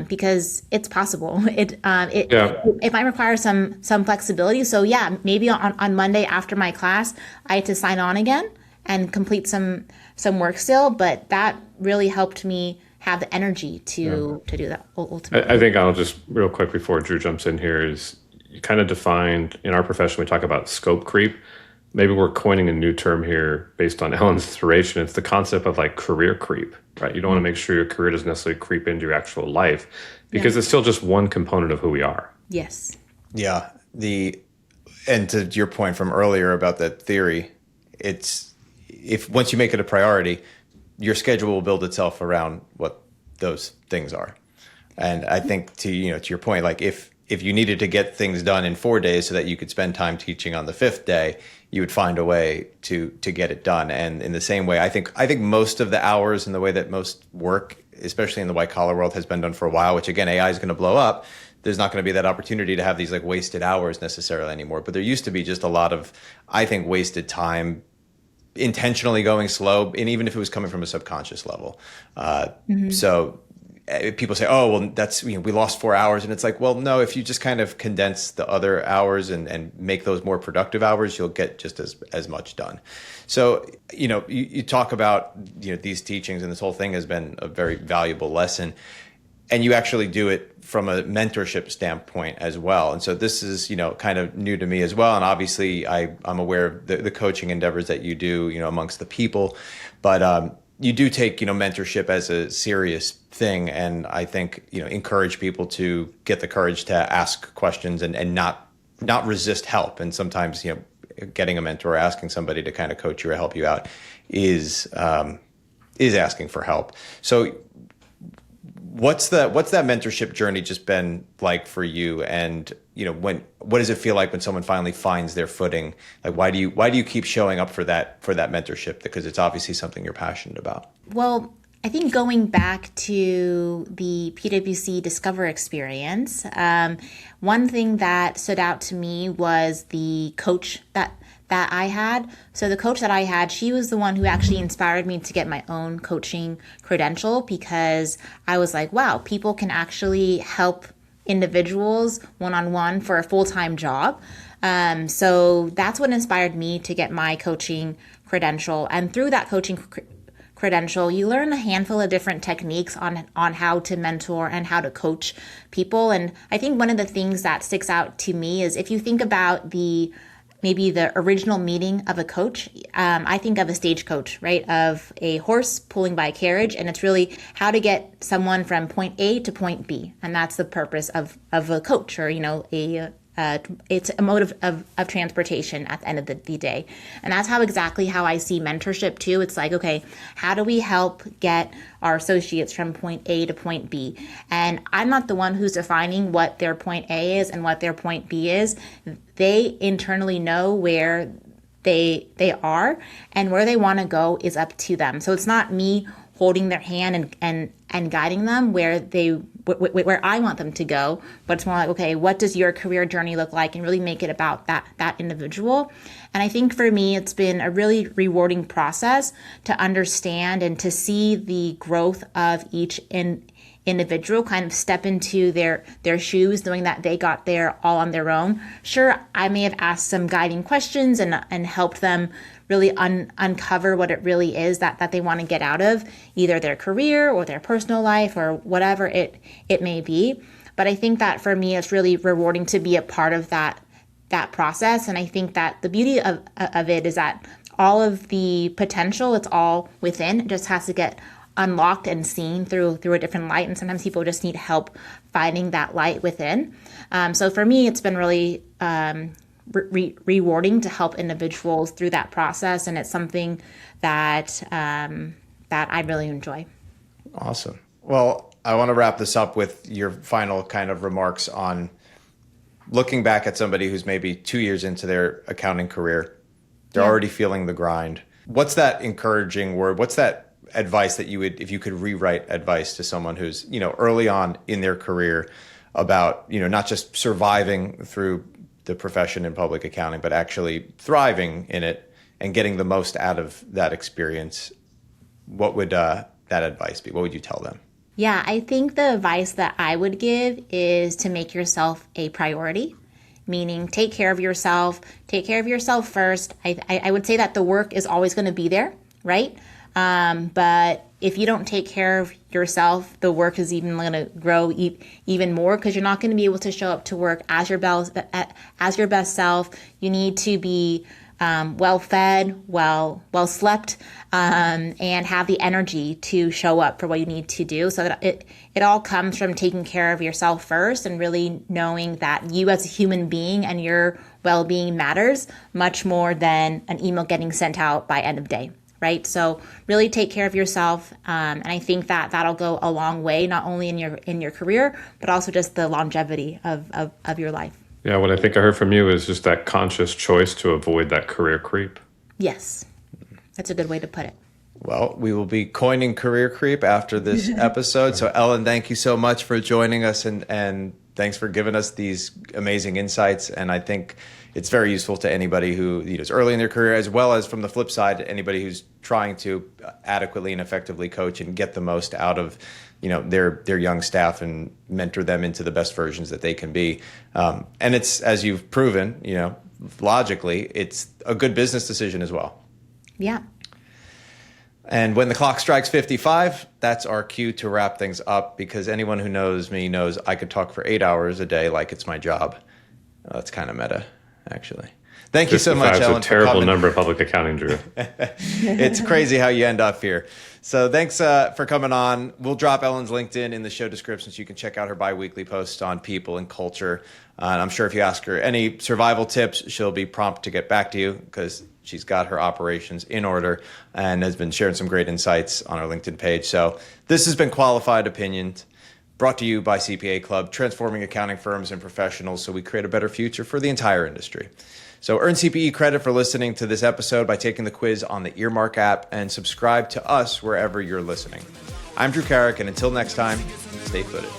because it's possible. It might require some flexibility. So yeah, maybe on Monday after my class, I had to sign on again and complete some work still, but that really helped me have the energy to do that ultimately.
I think I'll just real quick before Drew jumps in here is you kind of defined in our profession, we talk about scope creep. Maybe we're coining a new term here based on Ellen's inspiration. It's the concept of like career creep, right? You don't want to make sure your career doesn't necessarily creep into your actual life because it's still just one component of who we are.
Yes.
Yeah. And to your point from earlier about that theory, if once you make it a priority, your schedule will build itself around what those things are. And I think to your point, like if you needed to get things done in 4 days so that you could spend time teaching on the 5th day, you would find a way to get it done. And in the same way, I think most of the hours and the way that most work, especially in the white collar world, has been done for a while, which again, AI is going to blow up. there's not going to be that opportunity to have these like wasted hours necessarily anymore. But there used to be just a lot of, I think, wasted time intentionally going slow, and even if it was coming from a subconscious level. So people say, oh, well, that's, we lost 4 hours. And it's like, well, no, if you just kind of condense the other hours and make those more productive hours, you'll get just as much done. So, you talk about, these teachings, and this whole thing has been a very valuable lesson. And you actually do it from a mentorship standpoint as well. And so this is, kind of new to me as well. And obviously I'm aware of the coaching endeavors that you do, amongst the people. But you do take, mentorship as a serious thing. And I think, encourage people to get the courage to ask questions and not resist help. And sometimes, getting a mentor or asking somebody to kind of coach you or help you out is asking for help. So what's that mentorship journey just been like for you? And, what does it feel like when someone finally finds their footing? Like, why do you keep showing up for that mentorship? Because it's obviously something you're passionate about.
Well, I think going back to the PwC Discover experience, one thing that stood out to me was the coach that I had. So the coach that I had, she was the one who actually inspired me to get my own coaching credential, because I was like, wow, people can actually help individuals one-on-one for a full-time job. So that's what inspired me to get my coaching credential. And through that coaching credential, you learn a handful of different techniques on how to mentor and how to coach people. And I think one of the things that sticks out to me is, if you think about maybe the original meaning of a coach, I think of a stagecoach, right? Of a horse pulling by a carriage, and it's really how to get someone from point A to point B. And that's the purpose of a coach, or, it's a mode of transportation at the end of the day. And that's exactly how I see mentorship too. It's like, okay, how do we help get our associates from point A to point B? And I'm not the one who's defining what their point A is and what their point B is. They internally know where they are, and where they want to go is up to them. So it's not me holding their hand and guiding them where I want them to go, but it's more like, okay, what does your career journey look like, and really make it about that individual. And I think for me, it's been a really rewarding process to understand and to see the growth of each individual, kind of step into their shoes, knowing that they got there all on their own. Sure, I may have asked some guiding questions and helped them really uncover what it really is that they want to get out of either their career or their personal life or whatever it may be. But I think that for me, it's really rewarding to be a part of that process. And I think that the beauty of it is that all of the potential, it's all within. It just has to get unlocked and seen through a different light. And sometimes people just need help finding that light within. So for me, it's been really rewarding to help individuals through that process. And it's something that I really enjoy.
Awesome. Well, I want to wrap this up with your final kind of remarks on looking back at somebody who's maybe 2 years into their accounting career. They're already feeling the grind. What's that encouraging word? What's that advice that you would, if you could rewrite advice to someone who's, early on in their career about, not just surviving through the profession in public accounting, but actually thriving in it and getting the most out of that experience? What would that advice be? What would you tell them?
Yeah, I think the advice that I would give is to make yourself a priority, meaning take care of yourself first. I would say that the work is always going to be there, right? But if you don't take care of yourself, the work is even going to grow even more, because you're not going to be able to show up to work as your best self. You need to be well fed, well slept, and have the energy to show up for what you need to do. So that it all comes from taking care of yourself first, and really knowing that you as a human being and your well-being matters much more than an email getting sent out by end of day. Right? So really take care of yourself. And I think that that'll go a long way, not only in your career, but also just the longevity of your life.
Yeah, what I think I heard from you is just that conscious choice to avoid that career creep.
Yes, that's a good way to put it.
Well, we will be coining career creep after this episode. So Ellen, thank you so much for joining us and thanks for giving us these amazing insights. And I think it's very useful to anybody who is early in their career, as well as from the flip side, anybody who's trying to adequately and effectively coach and get the most out of their young staff and mentor them into the best versions that they can be. And it's, as you've proven, logically, it's a good business decision as well.
Yeah.
And when the clock strikes 55, that's our cue to wrap things up, because anyone who knows me knows I could talk for 8 hours a day like it's my job. That's kind of meta, actually. Thank you so much, Ellen.
It's a terrible number of public accounting, Drew.
It's crazy how you end up here. So thanks for coming on. We'll drop Ellen's LinkedIn in the show description so you can check out her biweekly posts on people and culture. And I'm sure if you ask her any survival tips, she'll be prompt to get back to you, because she's got her operations in order and has been sharing some great insights on our LinkedIn page. So this has been Qualified Opinions, brought to you by CPA Club, transforming accounting firms and professionals so we create a better future for the entire industry. So earn CPE credit for listening to this episode by taking the quiz on the Earmark app, and subscribe to us wherever you're listening. I'm Drew Carrick, and until next time, stay footed.